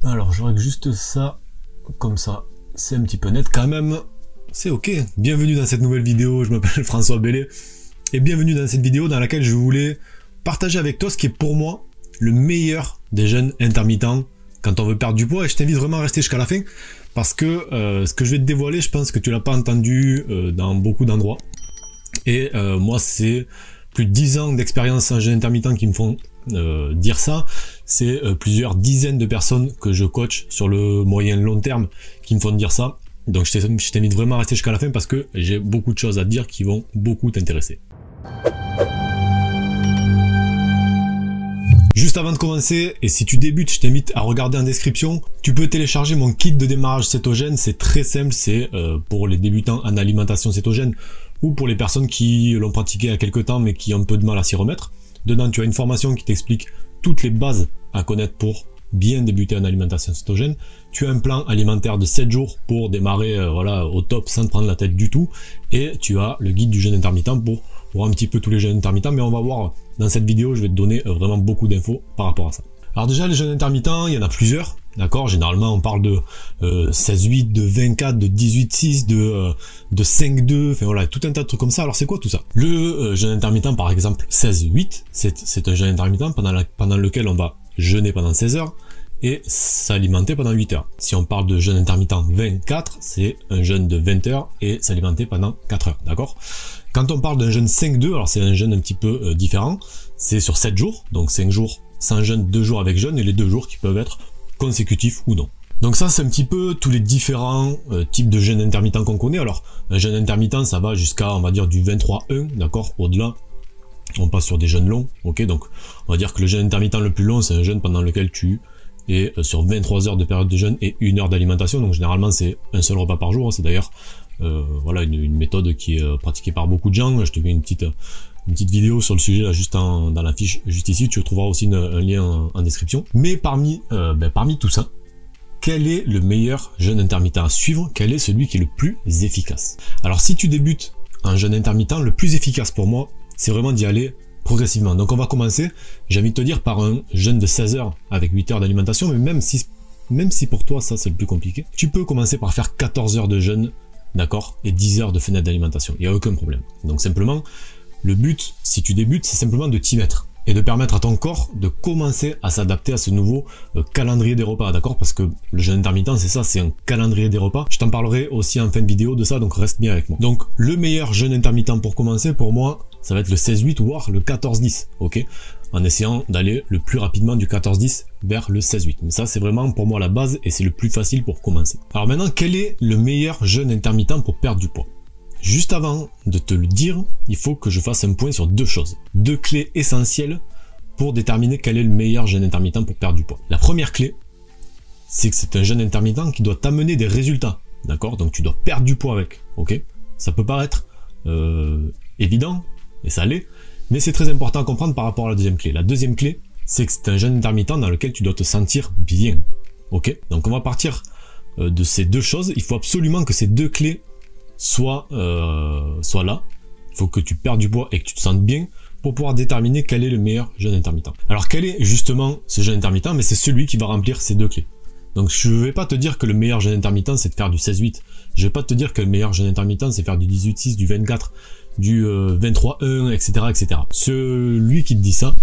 Alors je règle juste ça, comme ça, c'est un petit peu net quand même, c'est ok. Bienvenue dans cette nouvelle vidéo, je m'appelle François Bellet, et bienvenue dans cette vidéo dans laquelle je voulais partager avec toi ce qui est pour moi le meilleur des jeûnes intermittents quand on veut perdre du poids, et je t'invite vraiment à rester jusqu'à la fin, parce que ce que je vais te dévoiler, je pense que tu l'as pas entendu dans beaucoup d'endroits, et moi c'est plus de 10 ans d'expérience en jeûne intermittent qui me font dire ça. C'est plusieurs dizaines de personnes que je coach sur le moyen long terme qui me font dire ça. Donc je t'invite vraiment à rester jusqu'à la fin parce que j'ai beaucoup de choses à te dire qui vont beaucoup t'intéresser. Juste avant de commencer, et si tu débutes, je t'invite à regarder en description, tu peux télécharger mon kit de démarrage cétogène. C'est très simple, c'est pour les débutants en alimentation cétogène ou pour les personnes qui l'ont pratiqué il y a quelques temps mais qui ont un peu de mal à s'y remettre. Dedans, tu as une formation qui t'explique toutes les bases à connaître pour bien débuter en alimentation cétogène. Tu as un plan alimentaire de 7 jours pour démarrer voilà, au top sans te prendre la tête du tout. Et tu as le guide du jeûne intermittent pour voir un petit peu tous les jeûnes intermittents. Mais on va voir dans cette vidéo, je vais te donner vraiment beaucoup d'infos par rapport à ça. Alors déjà, les jeûnes intermittents, il y en a plusieurs. D'accord, généralement on parle de 16-8, de 24, de 18-6, de 5-2, enfin voilà, tout un tas de trucs comme ça. Alors c'est quoi tout ça? Le jeûne intermittent par exemple 16-8, c'est un jeûne intermittent pendant lequel on va jeûner pendant 16 heures et s'alimenter pendant 8 heures. Si on parle de jeûne intermittent 24, c'est un jeûne de 20 heures et s'alimenter pendant 4 heures, d'accord? Quand on parle d'un jeûne 5-2, alors c'est un jeûne un petit peu différent, c'est sur 7 jours, donc 5 jours sans jeûne, 2 jours avec jeûne et les 2 jours qui peuvent être consécutifs ou non. Donc ça c'est un petit peu tous les différents types de jeûne intermittent qu'on connaît. Alors un jeûne intermittent ça va jusqu'à on va dire du 23-1, d'accord, au-delà on passe sur des jeûnes longs, ok, donc on va dire que le jeûne intermittent le plus long c'est un jeûne pendant lequel tu es sur 23 heures de période de jeûne et 1 heure d'alimentation, donc généralement c'est un seul repas par jour, hein. C'est d'ailleurs voilà une méthode qui est pratiquée par beaucoup de gens. Je te mets une petite vidéo sur le sujet là, juste dans la fiche juste ici, tu trouveras aussi un lien en description. Mais parmi tout ça, quel est le meilleur jeûne intermittent à suivre? Quel est celui qui est le plus efficace? Alors si tu débutes en jeûne intermittent, le plus efficace pour moi, c'est vraiment d'y aller progressivement. Donc on va commencer, j'ai envie de te dire, par un jeûne de 16 heures avec 8 heures d'alimentation, mais même si pour toi ça c'est le plus compliqué, tu peux commencer par faire 14 heures de jeûne, d'accord, et 10 heures de fenêtre d'alimentation, il n'y a aucun problème. Donc simplement, le but, si tu débutes, c'est simplement de t'y mettre et de permettre à ton corps de commencer à s'adapter à ce nouveau calendrier des repas, d'accord? Parce que le jeûne intermittent, c'est ça, c'est un calendrier des repas. Je t'en parlerai aussi en fin de vidéo de ça, donc reste bien avec moi. Donc le meilleur jeûne intermittent pour commencer, pour moi, ça va être le 16-8 voire le 14-10, ok? En essayant d'aller le plus rapidement du 14-10 vers le 16-8. Mais ça, c'est vraiment pour moi la base et c'est le plus facile pour commencer. Alors maintenant, quel est le meilleur jeûne intermittent pour perdre du poids? Juste avant de te le dire, il faut que je fasse un point sur deux choses. Deux clés essentielles pour déterminer quel est le meilleur jeûne intermittent pour perdre du poids. La première clé, c'est que c'est un jeûne intermittent qui doit t'amener des résultats. D'accord? Donc tu dois perdre du poids avec. Ok? Ça peut paraître évident, et ça l'est, mais c'est très important à comprendre par rapport à la deuxième clé. La deuxième clé, c'est que c'est un jeûne intermittent dans lequel tu dois te sentir bien. Ok? Donc on va partir de ces deux choses. Il faut absolument que ces deux clés soit là, il faut que tu perdes du poids et que tu te sentes bien pour pouvoir déterminer quel est le meilleur jeûne intermittent. Alors quel est justement ce jeûne intermittent? Mais c'est celui qui va remplir ces deux clés. Donc je ne vais pas te dire que le meilleur jeûne intermittent c'est de faire du 16-8, je ne vais pas te dire que le meilleur jeûne intermittent c'est faire du 18-6, du 24, du 23-1, etc., etc. Celui qui te dit ça,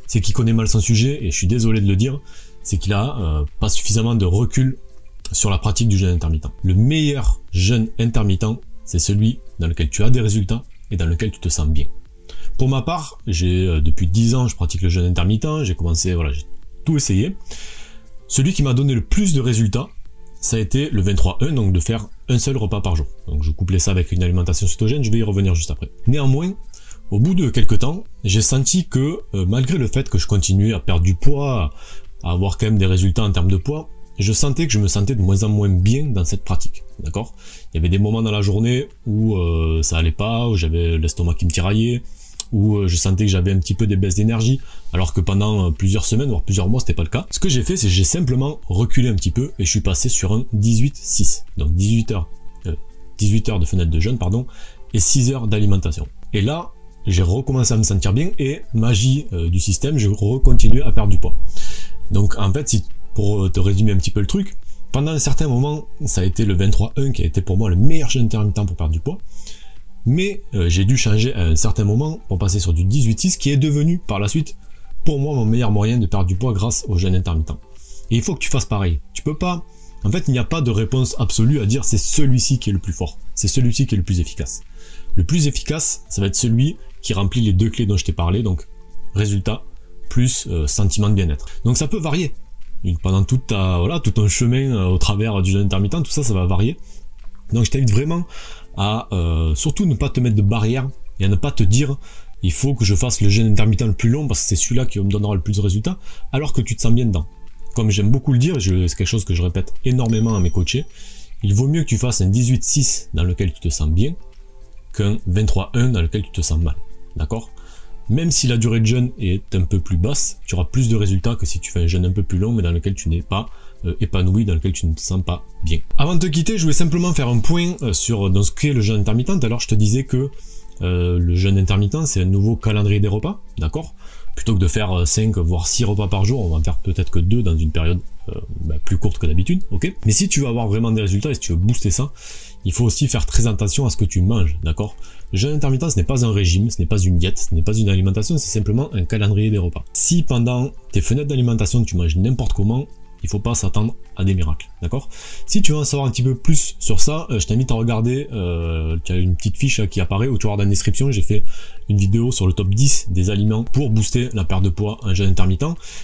c'est qu'il connaît mal son sujet, et je suis désolé de le dire, c'est qu'il a pas suffisamment de recul sur la pratique du jeûne intermittent. Le meilleur jeûne intermittent, c'est celui dans lequel tu as des résultats et dans lequel tu te sens bien. Pour ma part, depuis 10 ans, je pratique le jeûne intermittent, j'ai commencé, voilà, j'ai tout essayé. Celui qui m'a donné le plus de résultats, ça a été le 23-1, donc de faire un seul repas par jour. Donc je couplais ça avec une alimentation cétogène, je vais y revenir juste après. Néanmoins, au bout de quelques temps, j'ai senti que malgré le fait que je continuais à perdre du poids, à avoir quand même des résultats en termes de poids, je sentais que je me sentais de moins en moins bien dans cette pratique, d'accord? Il y avait des moments dans la journée où ça allait pas, où j'avais l'estomac qui me tiraillait, où je sentais que j'avais un petit peu des baisses d'énergie, alors que pendant plusieurs semaines, voire plusieurs mois, c'était pas le cas. Ce que j'ai fait, c'est que j'ai simplement reculé un petit peu et je suis passé sur un 18-6, donc 18 heures de fenêtre de jeûne, pardon, et 6 heures d'alimentation. Et là, j'ai recommencé à me sentir bien et magie du système, je recontinuais à perdre du poids. Donc en fait, si pour te résumer un petit peu le truc, pendant un certain moment, ça a été le 23-1 qui a été pour moi le meilleur jeûne intermittent pour perdre du poids. Mais j'ai dû changer à un certain moment pour passer sur du 18-6 qui est devenu par la suite pour moi mon meilleur moyen de perdre du poids grâce au jeûne intermittent. Et il faut que tu fasses pareil. Tu peux pas... En fait, il n'y a pas de réponse absolue à dire c'est celui-ci qui est le plus fort. C'est celui-ci qui est le plus efficace. Le plus efficace, ça va être celui qui remplit les deux clés dont je t'ai parlé, donc résultat plus sentiment de bien-être. Donc ça peut varier. Pendant tout ton chemin au travers du jeûne intermittent, tout ça, ça va varier. Donc je t'invite vraiment à surtout ne pas te mettre de barrière et à ne pas te dire il faut que je fasse le jeûne intermittent le plus long parce que c'est celui-là qui me donnera le plus de résultats, alors que tu te sens bien dedans. Comme j'aime beaucoup le dire, c'est quelque chose que je répète énormément à mes coachés, il vaut mieux que tu fasses un 18-6 dans lequel tu te sens bien qu'un 23-1 dans lequel tu te sens mal. D'accord? Même si la durée de jeûne est un peu plus basse, tu auras plus de résultats que si tu fais un jeûne un peu plus long mais dans lequel tu n'es pas épanoui, dans lequel tu ne te sens pas bien. Avant de te quitter, je voulais simplement faire un point dans ce qu'est le jeûne intermittent. Alors je te disais que le jeûne intermittent, c'est un nouveau calendrier des repas, d'accord? Plutôt que de faire 5 voire 6 repas par jour, on va en faire peut-être que 2 dans une période plus courte que d'habitude, ok? Mais si tu veux avoir vraiment des résultats et si tu veux booster ça, il faut aussi faire très attention à ce que tu manges, d'accord? Le jeûne intermittent, ce n'est pas un régime, ce n'est pas une diète, ce n'est pas une alimentation, c'est simplement un calendrier des repas. Si pendant tes fenêtres d'alimentation, tu manges n'importe comment, il ne faut pas s'attendre à des miracles, d'accord? Si tu veux en savoir un petit peu plus sur ça, je t'invite à regarder, tu as une petite fiche qui apparaît, où tu regardes dans la description, j'ai fait une vidéo sur le top 10 des aliments pour booster la perte de poids en jeûne intermittent,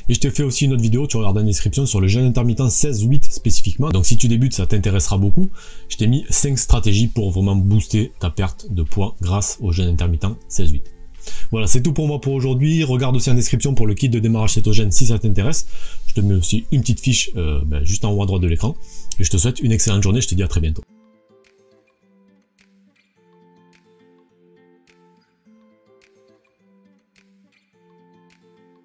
et je t'ai fait aussi une autre vidéo, tu regardes dans la description, sur le jeûne intermittent 16-8 spécifiquement, donc si tu débutes, ça t'intéressera beaucoup. Je t'ai mis 5 stratégies pour vraiment booster ta perte de poids grâce au jeûne intermittent 16-8. Voilà, c'est tout pour moi pour aujourd'hui. Regarde aussi en description pour le kit de démarrage cétogène si ça t'intéresse. Je te mets aussi une petite fiche juste en haut à droite de l'écran. Et je te souhaite une excellente journée, je te dis à très bientôt.